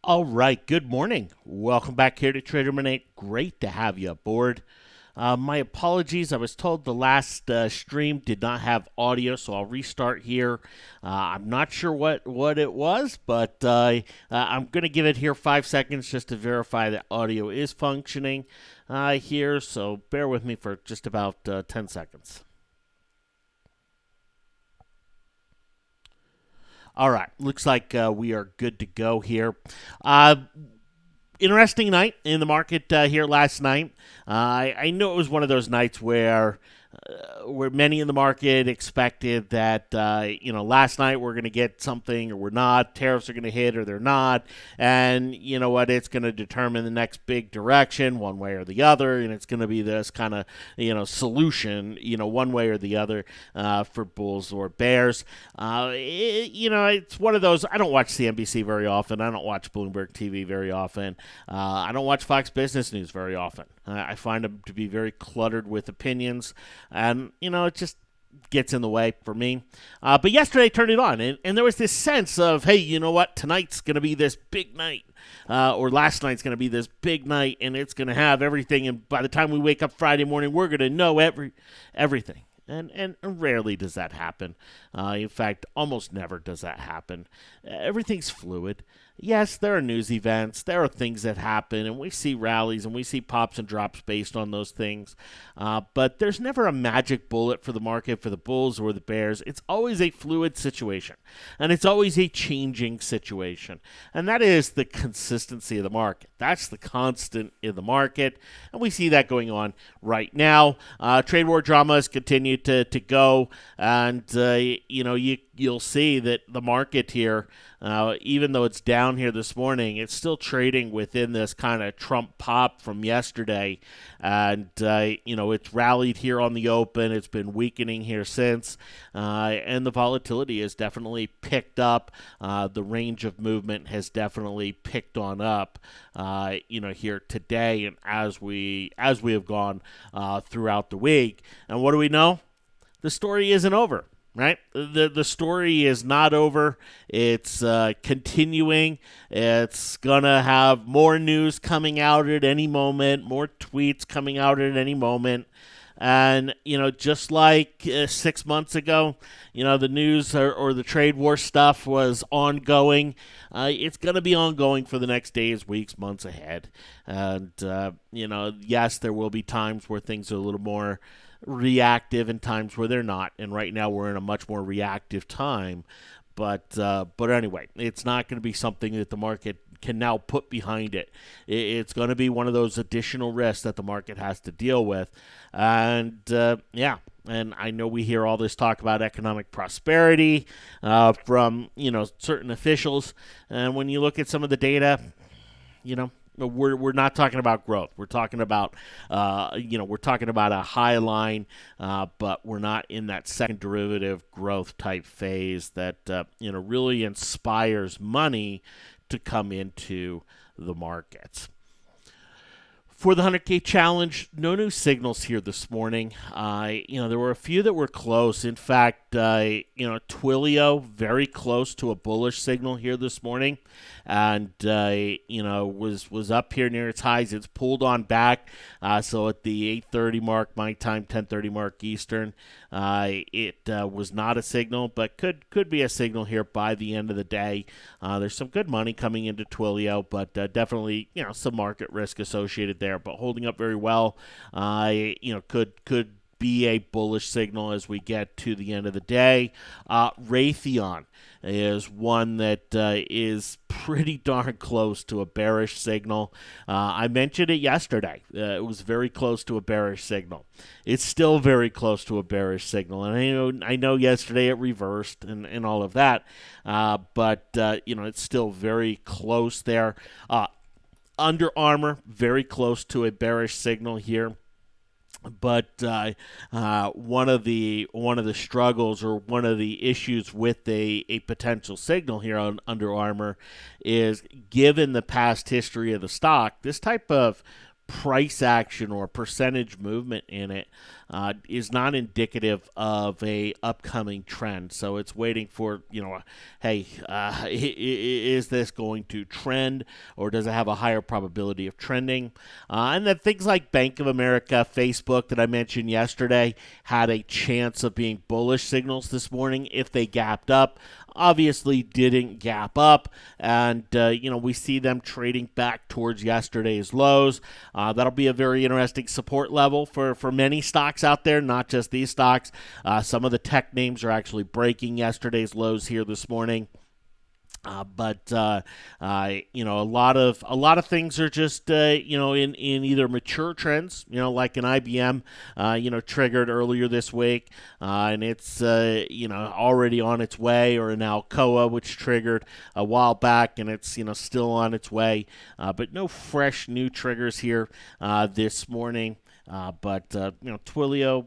All right, good morning. Welcome back here to Trader Minute. Great to have you aboard. My apologies. I was told the last stream did not have audio, so I'll restart here. I'm not sure what it was, but I'm going to give it here 5 seconds just to verify that audio is functioning here. So bear with me for just about 10 seconds. All right, looks like we are good to go here. Uh, Interesting night in the market here last night. I know it was one of those nights where many in the market expected that last night we're going to get something or we're not. Tariffs are going to hit or they're not, and you know what? It's going to determine the next big direction one way or the other, and it's going to be this kind of solution one way or the other for bulls or bears. It's one of those. I don't watch CNBC very often. I don't watch Bloomberg TV very often. I don't watch Fox Business News very often. I find them to be very cluttered with opinions, and it just gets in the way for me. But yesterday I turned it on, and there was this sense of, hey, you know what? Tonight's going to be this big night, or last night's going to be this big night, and it's going to have everything. And by the time we wake up Friday morning, we're going to know everything. And rarely does that happen. In fact, almost never does that happen. Everything's fluid. Yes, there are news events. There are things that happen, and we see rallies, and we see pops and drops based on those things. But there's never a magic bullet for the market, for the bulls or the bears. It's always a fluid situation, and it's always a changing situation. And that is the consistency of the market. That's the constant in the market, and we see that going on right now. Trade war dramas continue to go, and you'll see that the market here, even though it's down here this morning, it's still trading within this kind of Trump pop from yesterday. And, it's rallied here on the open. It's been weakening here since. And the volatility has definitely picked up. The range of movement has definitely picked on up, here today and as we have gone throughout the week. And what do we know? The story isn't over. Right? The story is not over. It's continuing. It's going to have more news coming out at any moment, more tweets coming out at any moment. And, just like 6 months ago, the news or the trade war stuff was ongoing. It's going to be ongoing for the next days, weeks, months ahead. And, yes, there will be times where things are a little more reactive and times where they're not, and right now we're in a much more reactive time. But anyway, it's not going to be something that the market can now put behind it. It's going to be one of those additional risks that the market has to deal with. And and I know we hear all this talk about economic prosperity from certain officials, and when you look at some of the data, we're not talking about growth. We're talking about a high line, but we're not in that second derivative growth type phase that really inspires money to come into the markets. For the 100K challenge, no new signals here this morning. There were a few that were close. In fact, Twilio very close to a bullish signal here this morning, and was up here near its highs. It's pulled on back. So at the 8:30 mark, my time, 10:30 mark Eastern, it was not a signal, but could be a signal here by the end of the day. There's some good money coming into Twilio, but definitely some market risk associated there. But holding up very well. Could be a bullish signal as we get to the end of the day. Raytheon is one that is pretty darn close to a bearish signal. I mentioned it yesterday. It was very close to a bearish signal. It's still very close to a bearish signal. And I know yesterday it reversed and all of that, but it's still very close there. Under Armour, very close to a bearish signal here. But one of the struggles or one of the issues with a potential signal here on Under Armour is, given the past history of the stock, this type of price action or percentage movement in it is not indicative of a upcoming trend. So it's waiting for, hey, is this going to trend, or does it have a higher probability of trending? And then things like Bank of America, Facebook that I mentioned yesterday had a chance of being bullish signals this morning if they gapped up. Obviously didn't gap up, and we see them trading back towards yesterday's lows. That'll be a very interesting support level for many stocks out there, not just these stocks. Some of the tech names are actually breaking yesterday's lows here this morning. But a lot of things are just in either mature trends, like an IBM, triggered earlier this week, and it's already on its way, or an Alcoa which triggered a while back, and it's still on its way, but no fresh new triggers here this morning. But Twilio,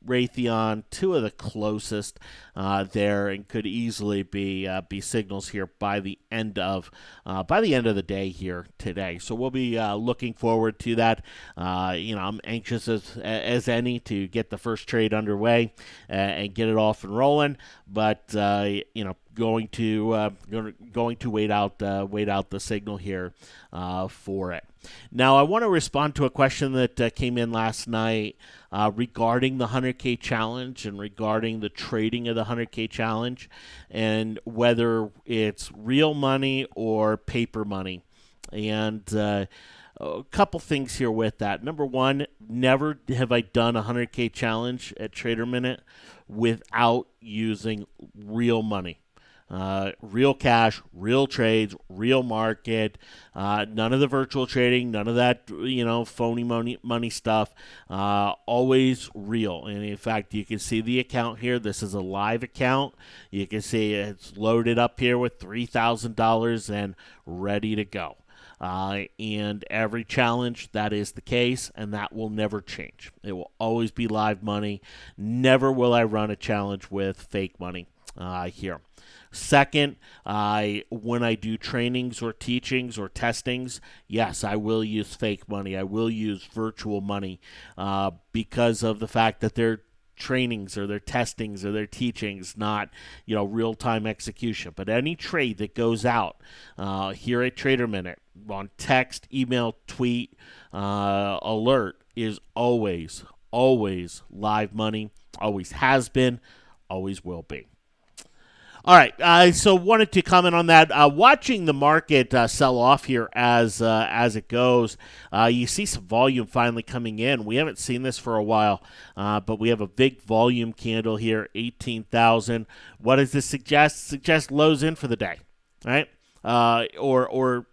Raytheon, two of the closest there, and could easily be signals here by the end of the day here today. So we'll be looking forward to that. I'm anxious as any to get the first trade underway and get it off and rolling. But going to wait out the signal here for it. Now, I want to respond to a question that came in last night regarding the 100K challenge and regarding the trading of the 100K challenge, and whether it's real money or paper money. And a couple things here with that. Number one, never have I done a 100K challenge at Trader Minute without using real money. Real cash, real trades, real market, none of the virtual trading, none of that, phony money stuff, always real. And in fact, you can see the account here. This is a live account. You can see it's loaded up here with $3,000 and ready to go. And every challenge, that is the case, and that will never change. It will always be live money. Never will I run a challenge with fake money here. Second, when I do trainings or teachings or testings, yes, I will use fake money. I will use virtual money because of the fact that they're trainings or their testings or their teachings, not real-time execution. But any trade that goes out here at Trader Minute on text, email, tweet, alert is always live money. Always has been, always will be. All right, so wanted to comment on that. Watching the market sell off here as it goes, you see some volume finally coming in. We haven't seen this for a while, but we have a big volume candle here, 18,000. What does this suggest? Suggest lows in for the day, right? Or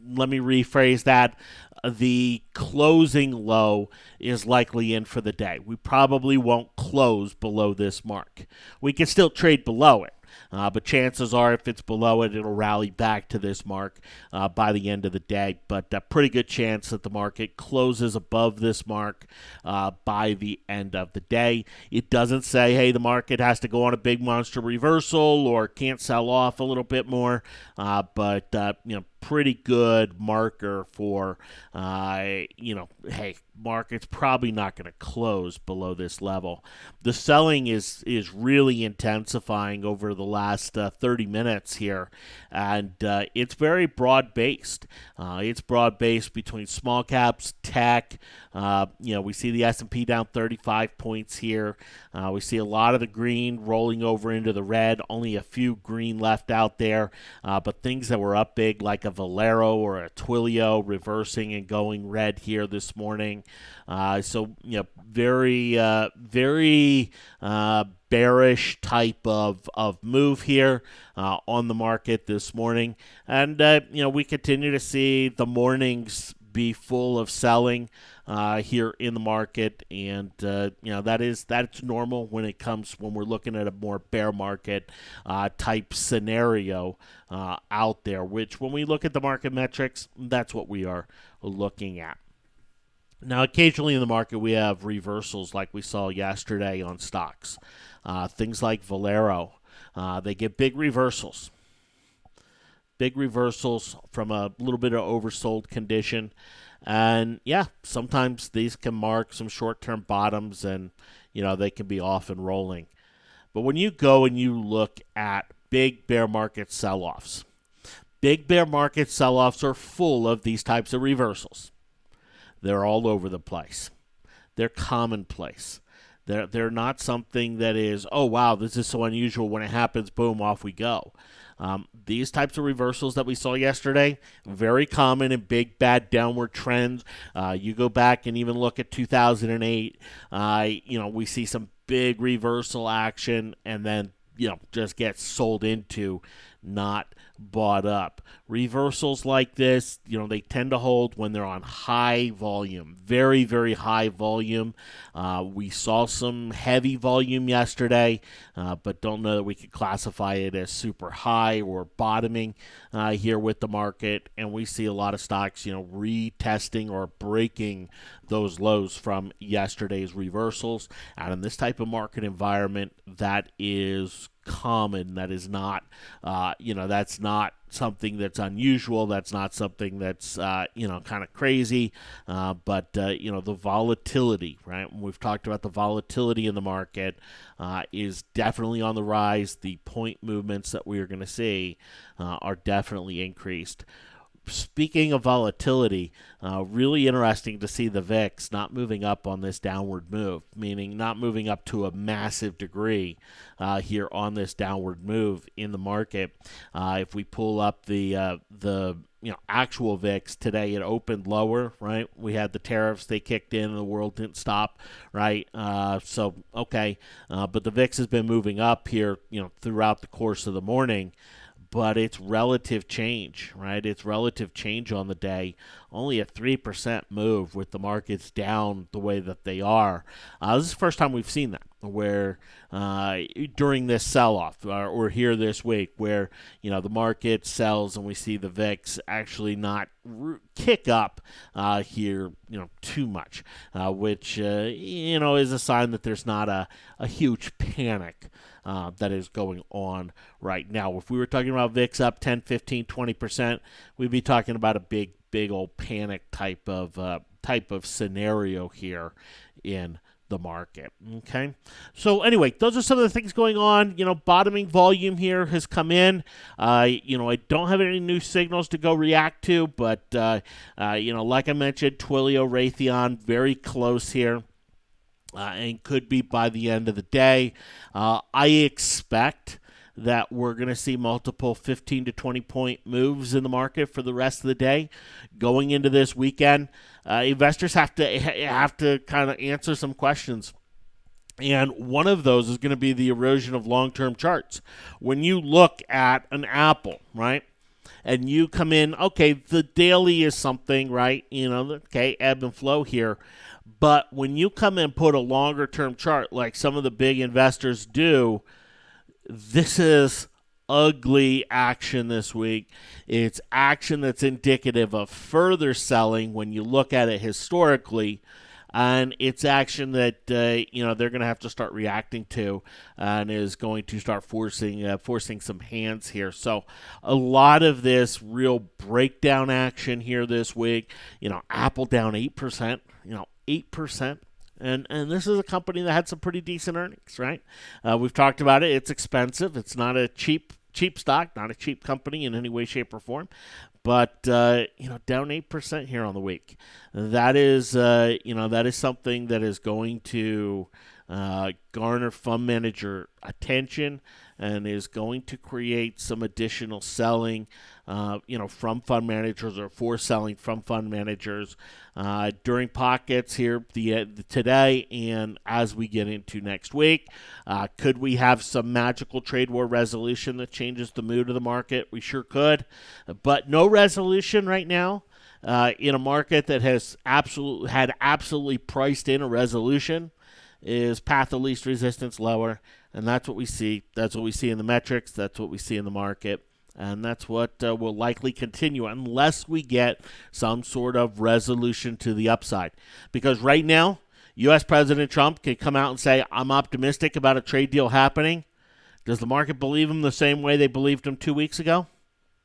let me rephrase that. The closing low is likely in for the day. We probably won't close below this mark. We can still trade below it. But chances are, if it's below it, it'll rally back to this mark by the end of the day. But a pretty good chance that the market closes above this mark by the end of the day. It doesn't say, hey, the market has to go on a big monster reversal or can't sell off a little bit more. But pretty good marker for, hey, market's probably not going to close below this level. The selling is really intensifying over the last 30 minutes here, and it's very broad-based. It's broad-based between small caps, tech. We see the S&P down 35 points here. We see a lot of the green rolling over into the red, only a few green left out there, but things that were up big like a Valero or a Twilio reversing and going red here this morning. Very bearish type of move here on the market this morning. And, we continue to see the mornings be full of selling here in the market, and that's normal when we're looking at a more bear market type scenario out there, which when we look at the market metrics, that's what we are looking at. Now, occasionally in the market, we have reversals like we saw yesterday on stocks. Things like Valero, they get big reversals. big reversals from a little bit of oversold condition. And yeah, sometimes these can mark some short-term bottoms, and they can be off and rolling. But when you go and you look at big bear market sell-offs, big bear market sell-offs are full of these types of reversals. They're all over the place. They're commonplace. They're not something that is, oh, wow, this is so unusual. When it happens, boom, off we go. These types of reversals that we saw yesterday, very common in big, bad downward trends. You go back and even look at 2008, we see some big reversal action and then, just get sold into, not bought up. Reversals like this, they tend to hold when they're on high volume, very, very high volume. We saw some heavy volume yesterday, but don't know that we could classify it as super high or bottoming here with the market. And we see a lot of stocks, retesting or breaking those lows from yesterday's reversals. And in this type of market environment, that is common. That is not, that's not something that's unusual. That's not something that's, kind of crazy. But the volatility, right? We've talked about the volatility in the market is definitely on the rise. The point movements that we are going to see are definitely increased. Speaking of volatility, really interesting to see the VIX not moving up on this downward move, meaning not moving up to a massive degree here on this downward move in the market. If we pull up the actual VIX today, it opened lower, right? We had the tariffs, they kicked in and the world didn't stop, right? But the VIX has been moving up here, throughout the course of the morning. But it's relative change, right? It's relative change on the day. Only a 3% move with the markets down the way that they are. This is the first time we've seen that, where during this sell-off or here this week, where the market sells and we see the VIX actually not kick up here, too much, which is a sign that there's not a huge panic that is going on right now. If we were talking about VIX up 10, 15, 20%, we'd be talking about a big old panic type of scenario here in the market. Okay. So anyway, those are some of the things going on. Bottoming volume here has come in. I don't have any new signals to go react to, but like I mentioned, Twilio, Raytheon, very close here. And could be by the end of the day. I expect that we're going to see multiple 15 to 20 point moves in the market for the rest of the day. Going into this weekend, investors have to kind of answer some questions. And one of those is going to be the erosion of long-term charts. When you look at an Apple, right? And you come in, okay, the daily is something, right? Ebb and flow here. But when you come and put a longer-term chart like some of the big investors do, this is ugly action this week. It's action that's indicative of further selling when you look at it historically. And it's action that they're going to have to start reacting to, and is going to start forcing some hands here. So a lot of this real breakdown action here this week. Apple down 8%. 8%. And this is a company that had some pretty decent earnings, right? We've talked about it. It's expensive. It's not a cheap stock, not a cheap company in any way, shape, or form. But, down 8% here on the week. That is something that is going to garner fund manager attention and is going to create some additional selling, from fund managers or for selling from fund managers during pockets here today and as we get into next week. Could we have some magical trade war resolution that changes the mood of the market? We sure could, but no resolution right now. In a market that has absolutely priced in a resolution, is path of least resistance lower, and that's what we see. That's what we see in the metrics. That's what we see in the market, and that's what will likely continue unless we get some sort of resolution to the upside. Because right now, U.S. President Trump can come out and say, I'm optimistic about a trade deal happening. Does the market believe him the same way they believed him 2 weeks ago?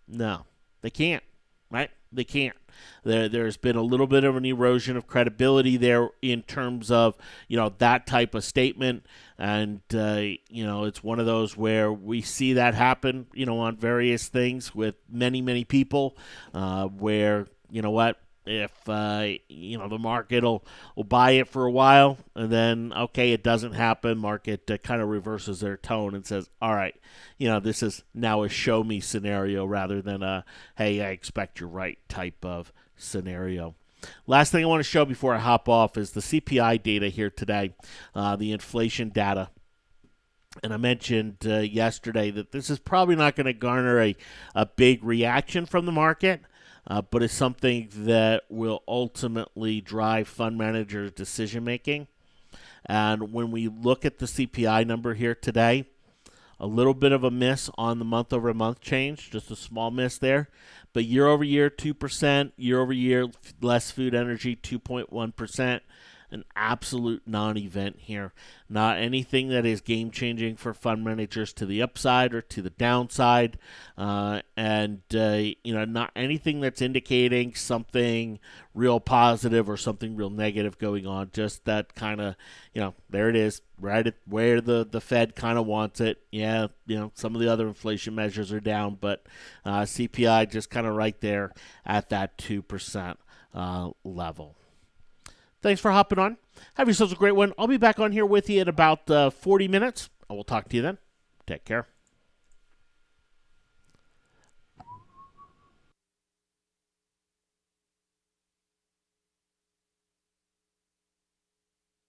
No, they can't, right? They can't. There's been a little bit of an erosion of credibility there in terms of, that type of statement. And, it's one of those where we see that happen, on various things with many, many people where, what? If the market will buy it for a while, and then okay, it doesn't happen. Market kind of reverses their tone and says, "All right, this is now a show me scenario rather than a hey, I expect you're right type of scenario." Last thing I want to show before I hop off is the CPI data here today, the inflation data. And I mentioned yesterday that this is probably not going to garner a big reaction from the market. But it's something that will ultimately drive fund managers' decision making. And when we look at the CPI number here today, a little bit of a miss on the month over month change, just a small miss there. But year over year, 2%, year over year, less food energy, 2.1%. An absolute non-event here. Not anything that is game-changing for fund managers to the upside or to the downside, and not anything that's indicating something real positive or something real negative going on. Just that kind of, there it is, right at where the Fed kind of wants it. Yeah, some of the other inflation measures are down, but CPI just kind of right there at that 2% level. Thanks for hopping on. Have yourselves a great one. I'll be back on here with you in about 40 minutes. I will talk to you then. Take care.